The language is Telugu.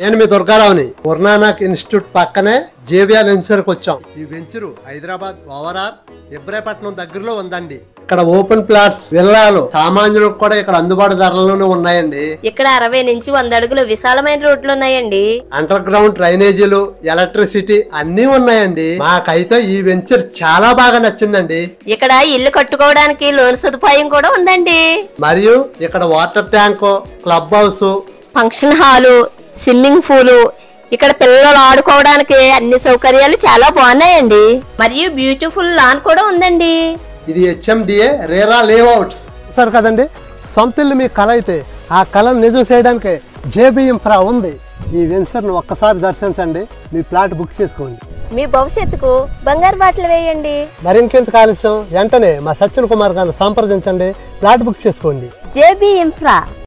నేను మీ దుర్గారావుని గురునానక్ ఇన్స్టిట్యూట్ పక్కనే జేబిఆర్ వెంచర్కి వచ్చాం. ఈ వెంచరు హైదరాబాద్ ఓవరాల్ ఇబ్రాహీపట్నం దగ్గరలో ఉందండి. ఇక్కడ ఓపెన్ ప్లాట్స్ విల్లాలు సామాన్యులకు కూడా ఇక్కడ అందుబాటు ధరలోనే ఉన్నాయండి. ఇక్కడ 60 నుంచి 100 అడుగులు విశాలమైన రోడ్లు ఉన్నాయండి. అండర్ గ్రౌండ్ డ్రైనేజీలు, ఎలక్ట్రిసిటీ అన్ని ఉన్నాయండి. మాకైతే ఈ వెంచర్ చాలా బాగా నచ్చిందండి. ఇక్కడ ఇల్లు కట్టుకోవడానికి లోన్ సదుపాయం కూడా ఉందండి. మరియు ఇక్కడ water tank, club house, function hall, swimming pool, ఇక్కడ పిల్లలు ఆడుకోవడానికి అన్ని సౌకర్యాలు చాలా బాగున్నాయండి. మరియు బ్యూటిఫుల్ లాన్ కూడా ఉందండి. ఇది HMDA రేరా లేఅవుట్ సార్ కదండి. సొంత ఇల్లు మీ కళ అయితే ఆ కళను నిజం చేయడానికి జేబీ ఇన్ఫ్రా ఉంది. ఈ వెంచర్ను ఒక్కసారి దర్శించండి, మీ ప్లాట్ బుక్ చేసుకోండి. మీ భవిష్యత్తుకు బంగారు బాటలు వేయండి. మరింకెంత ఆలస్యం, వెంటనే మా సత్యన్ కుమార్ గారిని సంప్రదించండి, ప్లాట్ బుక్ చేసుకోండి. JB infra.